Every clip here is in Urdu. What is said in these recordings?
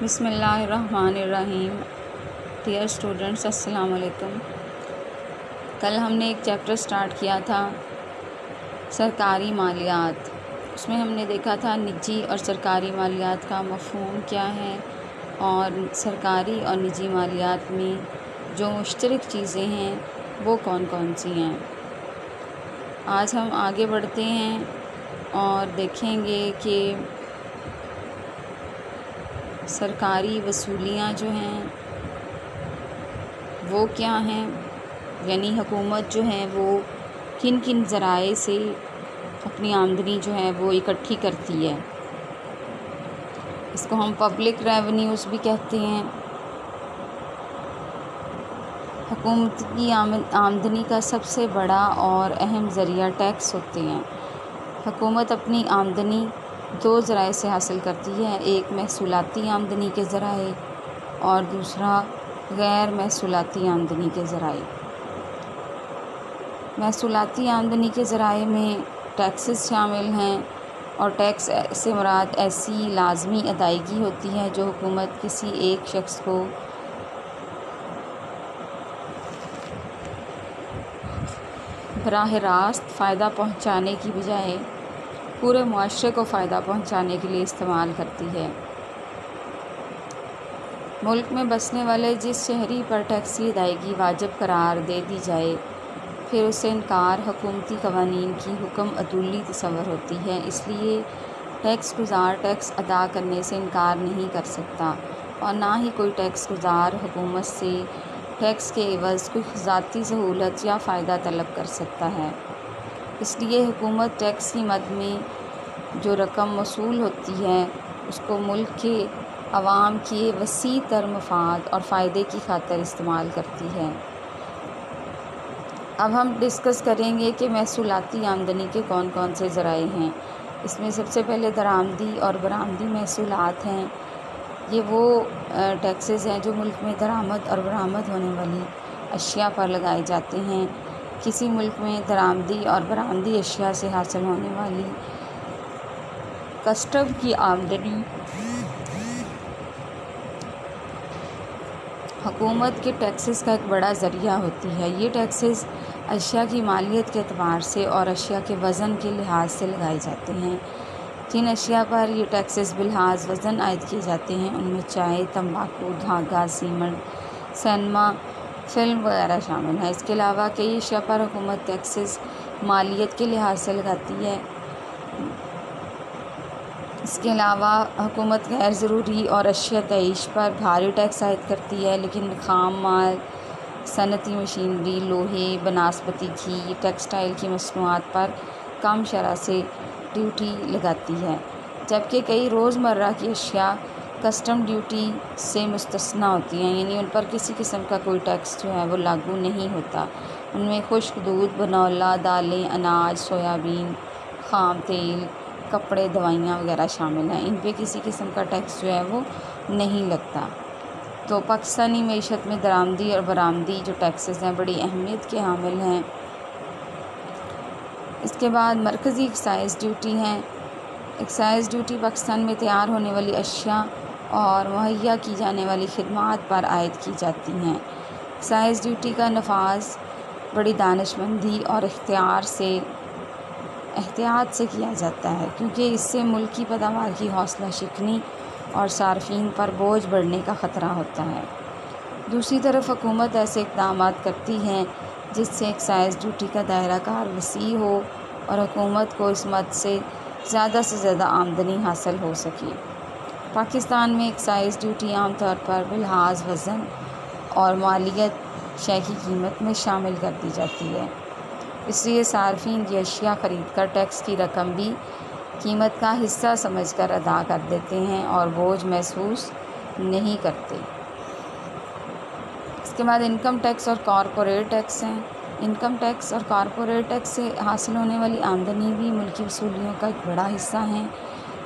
بسم اللہ الرحمن الرحیم۔ ڈیئر اسٹوڈنٹس، السلام علیکم۔ کل ہم نے ایک چیپٹر سٹارٹ کیا تھا سرکاری مالیات۔ اس میں ہم نے دیکھا تھا نجی اور سرکاری مالیات کا مفہوم کیا ہے اور سرکاری اور نجی مالیات میں جو مشترک چیزیں ہیں وہ کون کون سی ہیں۔ آج ہم آگے بڑھتے ہیں اور دیکھیں گے کہ سرکاری وصولیاں جو ہیں وہ کیا ہیں، یعنی حکومت جو ہے وہ کن کن ذرائع سے اپنی آمدنی جو ہے وہ اکٹھی کرتی ہے۔ اس کو ہم پبلک ریونیوز بھی کہتے ہیں۔ حکومت کی آمدنی کا سب سے بڑا اور اہم ذریعہ ٹیکس ہوتے ہیں۔ حکومت اپنی آمدنی دو ذرائع سے حاصل کرتی ہے، ایک محصولاتی آمدنی کے ذرائع اور دوسرا غیر محصولاتی آمدنی کے ذرائع۔ محصولاتی آمدنی کے ذرائع میں ٹیکسز شامل ہیں، اور ٹیکس سے مراد ایسی لازمی ادائیگی ہوتی ہے جو حکومت کسی ایک شخص کو براہ راست فائدہ پہنچانے کی بجائے پورے معاشرے کو فائدہ پہنچانے کے لیے استعمال کرتی ہے۔ ملک میں بسنے والے جس شہری پر ٹیکس کی ادائیگی واجب قرار دے دی جائے، پھر اس سے انکار حکومتی قوانین کی حکم عدولی تصور ہوتی ہے۔ اس لیے ٹیکس گزار ٹیکس ادا کرنے سے انکار نہیں کر سکتا، اور نہ ہی کوئی ٹیکس گزار حکومت سے ٹیکس کے عوض کوئی ذاتی سہولت یا فائدہ طلب کر سکتا ہے۔ اس لیے حکومت ٹیکس کی مد میں جو رقم وصول ہوتی ہے اس کو ملک کے عوام کے وسیع تر مفاد اور فائدے کی خاطر استعمال کرتی ہے۔ اب ہم ڈسکس کریں گے کہ محصولاتی آمدنی کے کون کون سے ذرائع ہیں۔ اس میں سب سے پہلے درآمدی اور برآمدی محصولات ہیں۔ یہ وہ ٹیکسز ہیں جو ملک میں درآمد اور برآمد ہونے والی اشیاء پر لگائے جاتے ہیں۔ کسی ملک میں درآمدی اور برآمدی اشیاء سے حاصل ہونے والی کسٹم کی آمدنی حکومت کے ٹیکسز کا ایک بڑا ذریعہ ہوتی ہے۔ یہ ٹیکسز اشیاء کی مالیت کے اعتبار سے اور اشیاء کے وزن کے لحاظ سے لگائے جاتے ہیں۔ جن اشیاء پر یہ ٹیکسز بلحاظ وزن عائد کیے جاتے ہیں ان میں چائے، تمباکو، دھاگا، سیمنٹ، سینما، فلم وغیرہ شامل ہیں۔ اس کے علاوہ کئی اشیاء پر حکومت ٹیکسز مالیت کے لحاظ سے لگاتی ہے۔ اس کے علاوہ حکومت غیر ضروری اور اشیاء تعیش پر بھاری ٹیکس عائد کرتی ہے، لیکن خام مال، صنعتی مشینری، لوہے، بنسپتی گھی، ٹیکسٹائل کی مصنوعات پر کم شرح سے ڈیوٹی لگاتی ہے، جبکہ کئی روزمرہ کی اشیاء کسٹم ڈیوٹی سے مستثنیٰ ہوتی ہیں، یعنی ان پر کسی قسم کا کوئی ٹیکس جو ہے وہ لاگو نہیں ہوتا۔ ان میں خشک دودھ، بنولا، دالیں، اناج، سویابین، خام تیل، کپڑے، دوائیاں وغیرہ شامل ہیں۔ ان پہ کسی قسم کا ٹیکس جو ہے وہ نہیں لگتا۔ تو پاکستانی معیشت میں درآمدی اور برآمدی جو ٹیکسز ہیں بڑی اہمیت کے حامل ہیں۔ اس کے بعد مرکزی ایکسائز ڈیوٹی ہیں۔ ایکسائز ڈیوٹی پاکستان میں تیار ہونے والی اشیاء اور مہیا کی جانے والی خدمات پر عائد کی جاتی ہیں۔ ایکسائز ڈیوٹی کا نفاذ بڑی دانش مندی اور احتیاط سے کیا جاتا ہے، کیونکہ اس سے ملک کی پیداوار کی حوصلہ شکنی اور صارفین پر بوجھ بڑھنے کا خطرہ ہوتا ہے۔ دوسری طرف حکومت ایسے اقدامات کرتی ہے جس سے ایکسائز ڈیوٹی کا دائرہ کار وسیع ہو اور حکومت کو اس مد سے زیادہ آمدنی حاصل ہو سکے۔ پاکستان میں ایکسائز ڈیوٹی عام طور پر بلحاظ وزن اور مالیت شے کی قیمت میں شامل کر دی جاتی ہے۔ اس لیے صارفین یہ اشیاء خرید کر ٹیکس کی رقم بھی قیمت کا حصہ سمجھ کر ادا کر دیتے ہیں اور بوجھ محسوس نہیں کرتے۔ اس کے بعد انکم ٹیکس اور کارپوریٹ ٹیکس ہیں۔ انکم ٹیکس اور کارپوریٹ ٹیکس سے حاصل ہونے والی آمدنی بھی ملکی وصولیوں کا ایک بڑا حصہ ہیں۔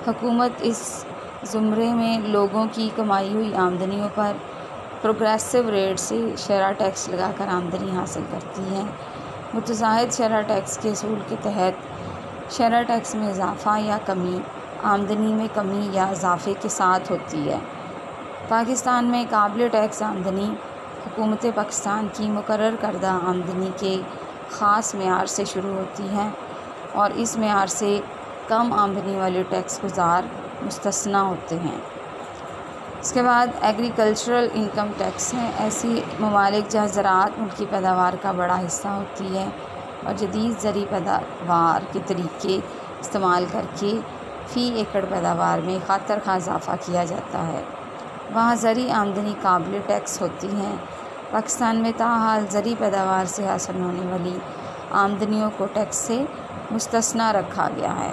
حکومت اس زمرے میں لوگوں کی کمائی ہوئی آمدنیوں پر پروگریسو ریٹ سے شرح ٹیکس لگا کر آمدنی حاصل کرتی ہے۔ متزاحد شرح ٹیکس کے اصول کے تحت شرح ٹیکس میں اضافہ یا کمی آمدنی میں کمی یا اضافے کے ساتھ ہوتی ہے۔ پاکستان میں قابل ٹیکس آمدنی حکومت پاکستان کی مقرر کردہ آمدنی کے خاص معیار سے شروع ہوتی ہے اور اس معیار سے کم آمدنی والے ٹیکس گزار مستثنیٰ ہوتے ہیں۔ اس کے بعد ایگریکلچرل انکم ٹیکس ہے۔ ایسی ممالک جہاں زراعت ملکی پیداوار کا بڑا حصہ ہوتی ہے اور جدید زرعی پیداوار کے طریقے استعمال کر کے فی ایکڑ پیداوار میں خاطر خواہ اضافہ کیا جاتا ہے، وہاں زرعی آمدنی قابل ٹیکس ہوتی ہے۔ پاکستان میں تاحال زرعی پیداوار سے حاصل ہونے والی آمدنیوں کو ٹیکس سے مستثنیٰ رکھا گیا ہے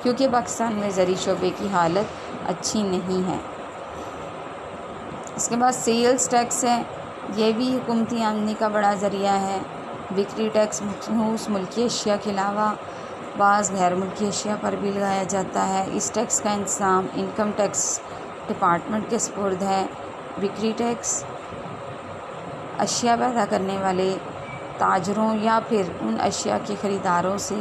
کیونکہ پاکستان میں زرعی شعبے کی حالت اچھی نہیں ہے۔ اس کے بعد سیلز ٹیکس ہے، یہ بھی حکومتی آمدنی کا بڑا ذریعہ ہے۔ بکری ٹیکس مخصوص ملکی اشیاء کے علاوہ بعض غیر ملکی اشیاء پر بھی لگایا جاتا ہے۔ اس ٹیکس کا انتظام انکم ٹیکس ڈپارٹمنٹ کے سپرد ہے۔ بکری ٹیکس اشیاء پیدا کرنے والے تاجروں یا پھر ان اشیاء کے خریداروں سے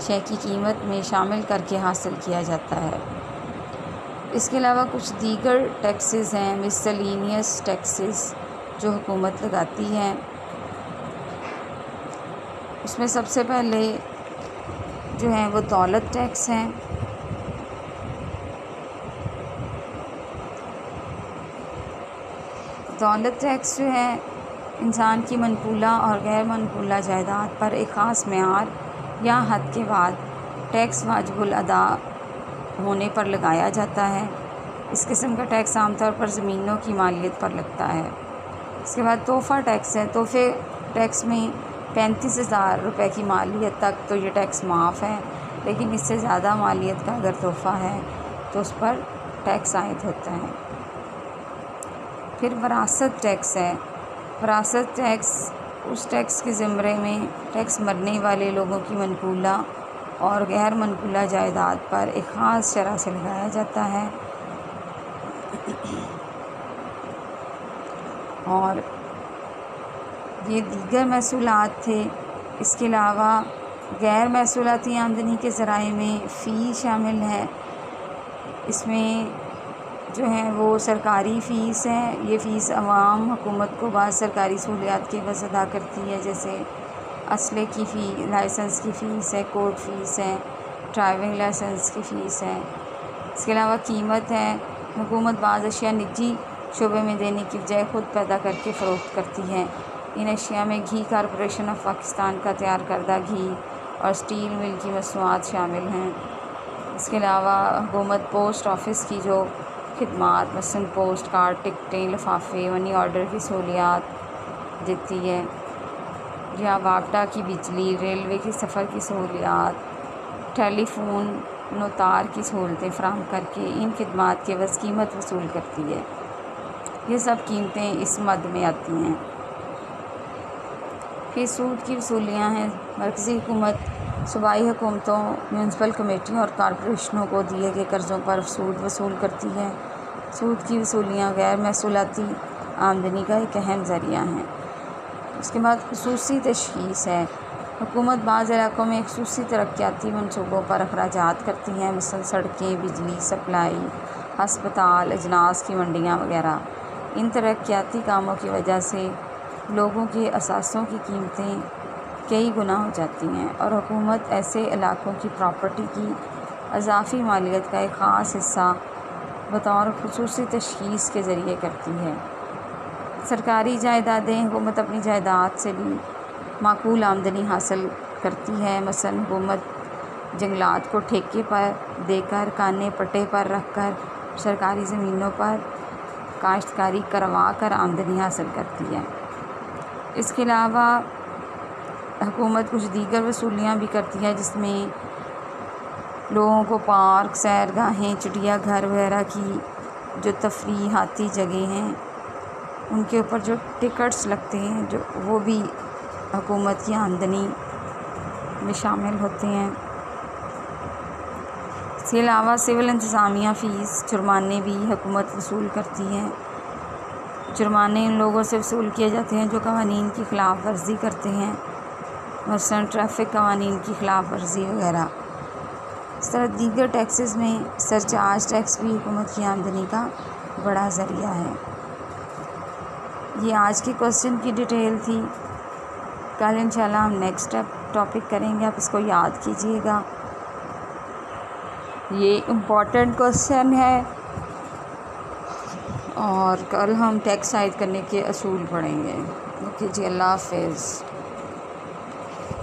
شے کی قیمت میں شامل کر کے حاصل کیا جاتا ہے۔ اس کے علاوہ کچھ دیگر ٹیکسز ہیں، مسلینیس ٹیکسز جو حکومت لگاتی ہے۔ اس میں سب سے پہلے جو ہیں وہ دولت ٹیکس ہیں۔ دولت ٹیکس جو ہے انسان کی منقولہ اور غیر منقولہ جائیداد پر ایک خاص معیار یا حد کے بعد ٹیکس واجب الادا ہونے پر لگایا جاتا ہے۔ اس قسم کا ٹیکس عام طور پر زمینوں کی مالیت پر لگتا ہے۔ اس کے بعد تحفہ ٹیکس ہے۔ تحفے ٹیکس میں 35,000 روپے کی مالیت تک تو یہ ٹیکس معاف ہے، لیکن اس سے زیادہ مالیت کا اگر تحفہ ہے تو اس پر ٹیکس عائد ہوتا ہے۔ پھر وراثت ٹیکس ہے۔ وراثت ٹیکس اس ٹیکس کے زمرے میں ٹیکس مرنے والے لوگوں کی منقولہ اور غیر منقولہ جائیداد پر ایک خاص شرح سے لگایا جاتا ہے، اور یہ دیگر محصولات تھے۔ اس کے علاوہ غیر محصولاتی آمدنی کے ذرائع میں فی شامل ہے۔ اس میں جو ہیں وہ سرکاری فیس ہے۔ یہ فیس عوام حکومت کو بعض سرکاری سہولیات کے عوض ادا کرتی ہے، جیسے اسلحے کی فی، لائسنس کی فیس ہے، کورٹ فیس ہے، ڈرائیونگ لائسنس کی فیس ہے۔ اس کے علاوہ قیمت ہے۔ حکومت بعض اشیاء نجی شعبے میں دینے کی بجائے خود پیدا کر کے فروخت کرتی ہے۔ ان اشیاء میں گھی کارپوریشن آف پاکستان کا تیار کردہ گھی اور اسٹیل مل کی مصنوعات شامل ہیں۔ اس کے علاوہ حکومت پوسٹ آفس کی جو خدمات مثلاً پوسٹ کارڈ، ٹکٹیں، لفافے، منی آرڈر کی سہولیات دیتی ہے، یا واپڈا کی بجلی، ریلوے کی سفر کی سہولیات، ٹیلی فون و تار کی سہولتیں فراہم کر کے ان خدمات کے عوض قیمت وصول کرتی ہے۔ یہ سب قیمتیں اس مد میں آتی ہیں۔ پھر سود کی وصولیاں ہیں۔ مرکزی حکومت صوبائی حکومتوں، میونسپل کمیٹیوں اور کارپوریشنوں کو دیے گئے قرضوں پر سود وصول کرتی ہے۔ سود کی وصولیاں غیر محصولاتی آمدنی کا ایک اہم ذریعہ ہیں۔ اس کے بعد خصوصی تشخیص ہے۔ حکومت بعض علاقوں میں خصوصی ترقیاتی منصوبوں پر اخراجات کرتی ہیں، مثلا سڑکیں، بجلی سپلائی، ہسپتال، اجناس کی منڈیاں وغیرہ۔ ان ترقیاتی کاموں کی وجہ سے لوگوں کے اثاثوں کی قیمتیں کئی گنا ہو جاتی ہیں اور حکومت ایسے علاقوں کی پراپرٹی کی اضافی مالیت کا ایک خاص حصہ بطور خصوصی تشخیص کے ذریعے کرتی ہے۔ سرکاری جائیدادیں، حکومت اپنی جائیداد سے بھی معقول آمدنی حاصل کرتی ہے۔ مثلا حکومت جنگلات کو ٹھیکے پر دے کر، کانے پٹے پر رکھ کر، سرکاری زمینوں پر کاشتکاری کروا کر آمدنی حاصل کرتی ہے۔ اس کے علاوہ حکومت کچھ دیگر وصولیاں بھی کرتی ہے، جس میں لوگوں کو پارک، سیرگاہیں، چڑیا گھر وغیرہ کی جو تفریحاتی جگہیں ہیں ان کے اوپر جو ٹکٹس لگتے ہیں جو وہ بھی حکومت کی آمدنی میں شامل ہوتے ہیں۔ اس کے علاوہ سول انتظامیہ فیس، جرمانے بھی حکومت وصول کرتی ہے۔ جرمانے ان لوگوں سے وصول کیے جاتے ہیں جو قوانین کی خلاف ورزی کرتے ہیں، مثلا ٹریفک قوانین کی خلاف ورزی وغیرہ۔ اس طرح دیگر ٹیکسز میں سرچارج ٹیکس بھی حکومت کی آمدنی کا بڑا ذریعہ ہے۔ یہ آج کے کوسچن کی ڈیٹیل تھی۔ کل انشاءاللہ ہم نیکسٹ ٹاپک کریں گے، آپ اس کو یاد کیجیے گا، یہ امپورٹنٹ کوسچن ہے، اور کل ہم ٹیکس عائد کرنے کے اصول پڑھیں گے۔ اوکے جی، اللہ حافظ۔